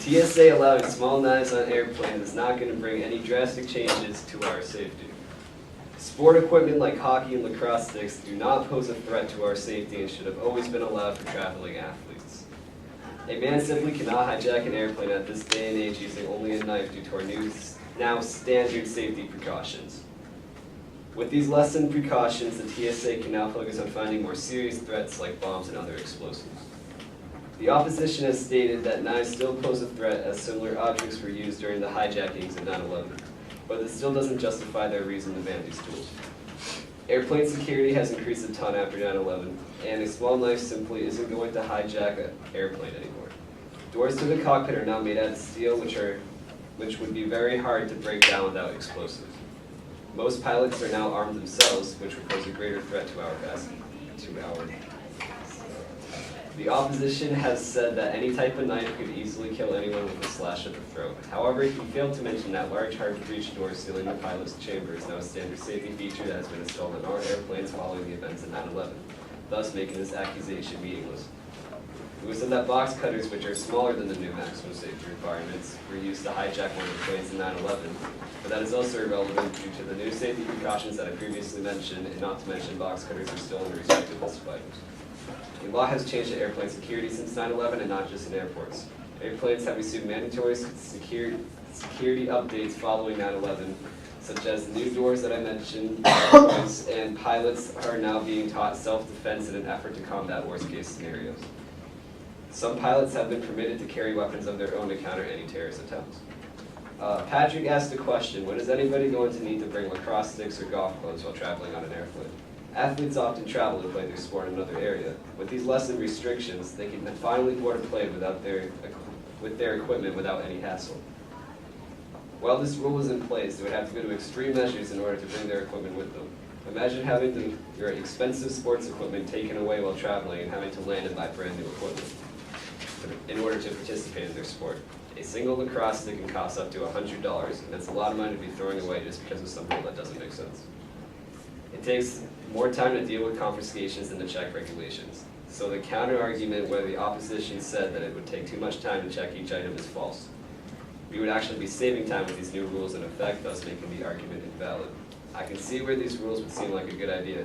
TSA allowing small knives on airplanes is not going to bring any drastic changes to our safety. Sport equipment like hockey and lacrosse sticks do not pose a threat to our safety and should have always been allowed for traveling athletes. A man simply cannot hijack an airplane at this day and age using only a knife due to our new, now standard safety precautions. With these lessened precautions, the TSA can now focus on finding more serious threats like bombs and other explosives. The opposition has stated that knives still pose a threat as similar objects were used during the hijackings of 9/11, but this still doesn't justify their reason to ban these tools. Airplane security has increased a ton after 9/11, and a small knife simply isn't going to hijack an airplane anymore. Doors to the cockpit are now made out of steel, which would be very hard to break down without explosives. Most pilots are now armed themselves, which would pose a greater threat to our The opposition has said that any type of knife could easily kill anyone with a slash of the throat. However, he failed to mention that large, hard-to-reach door sealing the pilot's chamber is now a standard safety feature that has been installed on our airplanes following the events of 9/11, thus making this accusation meaningless. It was said that box cutters, which are smaller than the new maximum safety requirements, were used to hijack one of the planes in 9/11, but that is also irrelevant due to the new safety precautions that I previously mentioned, and not to mention box cutters are still in the respective list of items. The law has changed to airplane security since 9/11 and not just in airports. Airplanes have received mandatory security updates following 9/11, such as the new doors that I mentioned, and pilots are now being taught self-defense in an effort to combat worst-case scenarios. Some pilots have been permitted to carry weapons of their own to counter any terrorist attempts. Patrick asked the question, when is anybody going to need to bring lacrosse sticks or golf clubs while traveling on an airplane? Athletes often travel to play their sport in another area. With these lessened restrictions, they can finally board a plane with their equipment without any hassle. While this rule was in place, they would have to go to extreme measures in order to bring their equipment with them. Imagine having your expensive sports equipment taken away while traveling and having to land and buy brand new equipment in order to participate in their sport. A single lacrosse stick can cost up to $100, and that's a lot of money to be throwing away just because of some rule that doesn't make sense. It takes more time to deal with confiscations than to check regulations. So the counter-argument where the opposition said that it would take too much time to check each item is false. We would actually be saving time with these new rules in effect, thus making the argument invalid. I can see where these rules would seem like a good idea,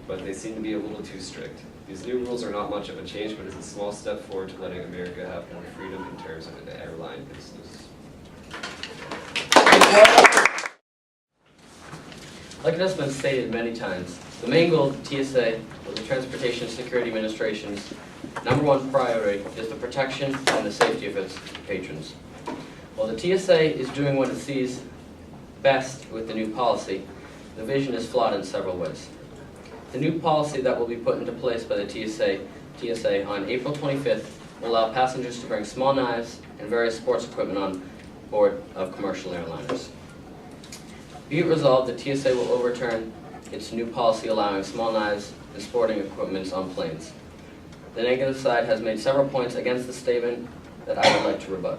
but they seem to be a little too strict. These new rules are not much of a change, but it's a small step forward to letting America have more freedom in terms of the airline business. Like it has been stated many times, the main goal of the TSA, or the Transportation Security Administration's #1 priority, is the protection and the safety of its patrons. While the TSA is doing what it sees best with the new policy, the vision is flawed in several ways. The new policy that will be put into place by the TSA on April 25th will allow passengers to bring small knives and various sports equipment on board of commercial airliners. Be it resolved, the TSA will overturn its new policy allowing small knives and sporting equipment on planes. The negative side has made several points against the statement that I would like to rebut.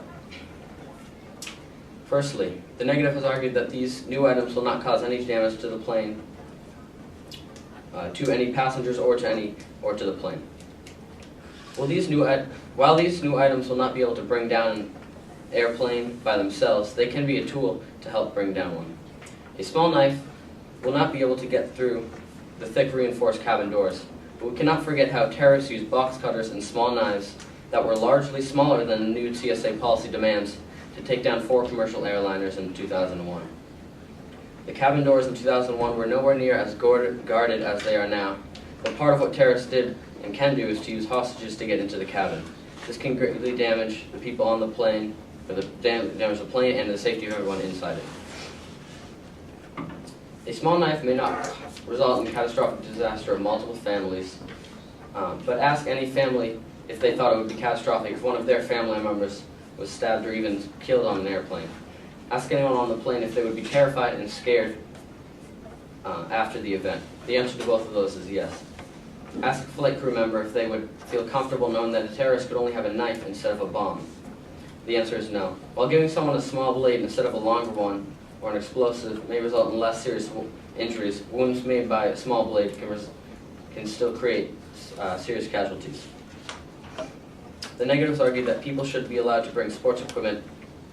Firstly, the negative has argued that these new items will not cause any damage to the plane, to any passengers or to the plane. While these new items will not be able to bring down an airplane by themselves, they can be a tool to help bring down one. A small knife will not be able to get through the thick reinforced cabin doors, but we cannot forget how terrorists used box cutters and small knives that were largely smaller than the new TSA policy demands to take down 4 commercial airliners in 2001. The cabin doors in 2001 were nowhere near as guarded as they are now, but part of what terrorists did and can do is to use hostages to get into the cabin. This can greatly damage the people on the plane, or damage the plane and the safety of everyone inside it. A small knife may not result in catastrophic disaster of multiple families, but ask any family if they thought it would be catastrophic if one of their family members was stabbed or even killed on an airplane. Ask anyone on the plane if they would be terrified and scared after the event. The answer to both of those is yes. Ask a flight crew member if they would feel comfortable knowing that a terrorist could only have a knife instead of a bomb. The answer is no. While giving someone a small blade instead of a longer one, or an explosive, may result in less serious injuries, wounds made by a small blade can still create serious casualties. The negatives argue that people should be allowed to bring sports equipment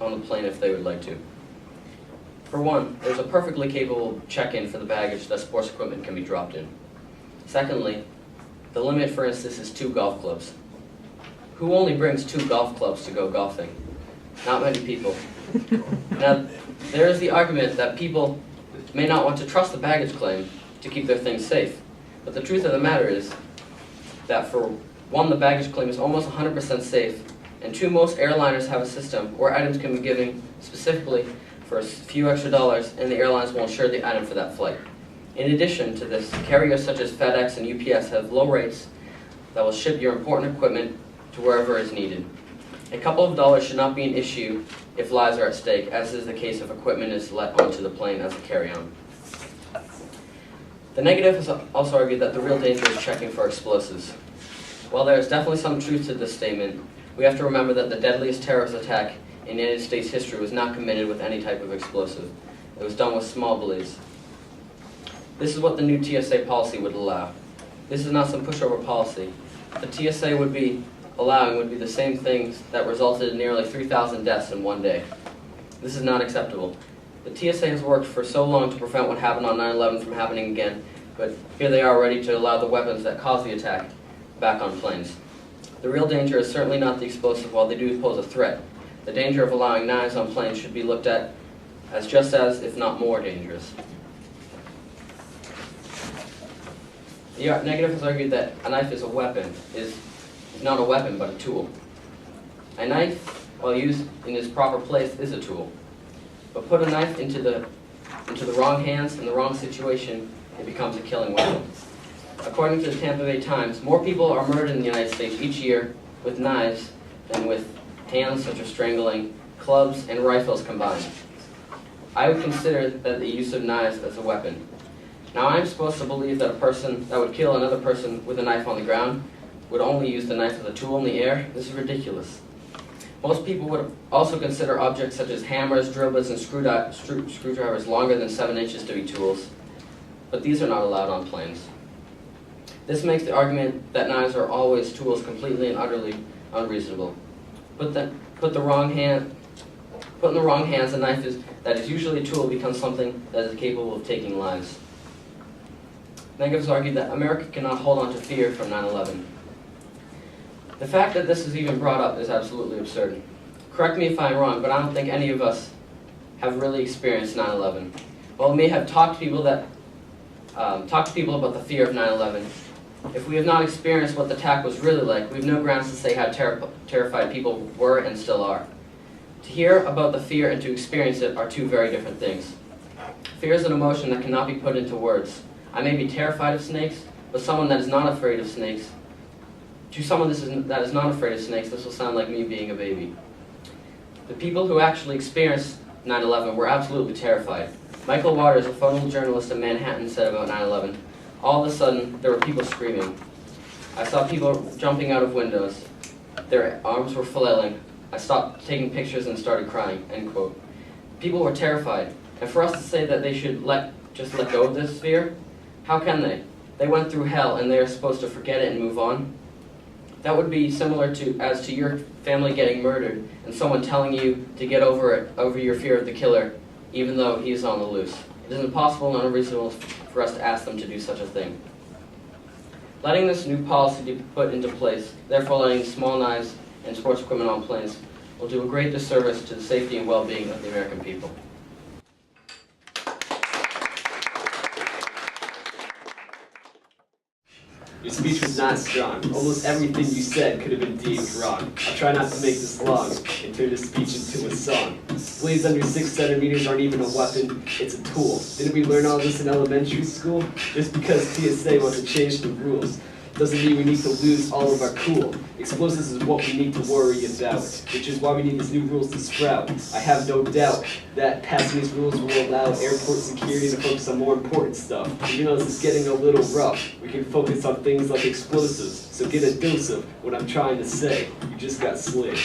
on the plane if they would like to. For one, there's a perfectly capable check-in for the baggage that sports equipment can be dropped in. Secondly, the limit, for instance, is 2 golf clubs. Who only brings 2 golf clubs to go golfing? Not many people. Now, there is the argument that people may not want to trust the baggage claim to keep their things safe. But the truth of the matter is that for one, the baggage claim is almost 100% safe, and 2, most airliners have a system where items can be given specifically for a few extra dollars, and the airlines will insure the item for that flight. In addition to this, carriers such as FedEx and UPS have low rates that will ship your important equipment to wherever is needed. A couple of dollars should not be an issue if lives are at stake, as is the case if equipment is let onto the plane as a carry-on. The negative has also argued that the real danger is checking for explosives. While there is definitely some truth to this statement, we have to remember that the deadliest terrorist attack in United States history was not committed with any type of explosive. It was done with small blades. This is what the new TSA policy would allow. This is not some pushover policy. The TSA would be the same things that resulted in nearly 3,000 deaths in one day. This is not acceptable. The TSA has worked for so long to prevent what happened on 9/11 from happening again, but here they are ready to allow the weapons that caused the attack back on planes. The real danger is certainly not the explosive, while they do pose a threat. The danger of allowing knives on planes should be looked at as just as, if not more, dangerous. The negative has argued that a knife is a weapon, is not a weapon but a tool. A knife, while used in its proper place, is a tool. But put a knife into the wrong hands in the wrong situation, it becomes a killing weapon. According to the Tampa Bay Times, more people are murdered in the United States each year with knives than with hands such as strangling, clubs, and rifles combined. I would consider that the use of knives as a weapon. Now, I'm supposed to believe that a person that would kill another person with a knife on the ground would only use the knife as a tool in the air? This is ridiculous. Most people would also consider objects such as hammers, drill bits, and screwdrivers longer than 7 inches to be tools, but these are not allowed on planes. This makes the argument that knives are always tools completely and utterly unreasonable. Put in the wrong hands, a knife that is usually a tool becomes something that is capable of taking lives. Negatives argue that America cannot hold on to fear from 9/11. The fact that this is even brought up is absolutely absurd. Correct me if I'm wrong, but I don't think any of us have really experienced 9/11. While we may have talked to people about the fear of 9/11, if we have not experienced what the attack was really like, we have no grounds to say how terrified people were and still are. To hear about the fear and to experience it are 2 very different things. Fear is an emotion that cannot be put into words. I may be terrified of snakes, but someone that is not afraid of snakes, to someone that is not afraid of snakes, this will sound like me being a baby. The people who actually experienced 9/11 were absolutely terrified. Michael Waters, a photojournalist in Manhattan, said about 9/11, all of a sudden, there were people screaming. I saw people jumping out of windows. Their arms were flailing. I stopped taking pictures and started crying, end quote. People were terrified. And for us to say that they should just let go of this fear, how can they? They went through hell and they are supposed to forget it and move on? That would be similar to your family getting murdered and someone telling you to get over your fear of the killer, even though he is on the loose. It is impossible and unreasonable for us to ask them to do such a thing. Letting this new policy be put into place, therefore letting small knives and sports equipment on planes, will do a great disservice to the safety and well-being of the American people. Your speech was not strong. Almost everything you said could have been deemed wrong. I'll try not to make this long and turn this speech into a song. Blades under 6 centimeters aren't even a weapon, it's a tool. Didn't we learn all this in elementary school? Just because TSA wants to change the rules doesn't mean we need to lose all of our cool. Explosives is what we need to worry about, which is why we need these new rules to sprout. I have no doubt that passing these rules will allow airport security to focus on more important stuff. Even though this is getting a little rough, we can focus on things like explosives. So get a dose of what I'm trying to say. You just got slayed.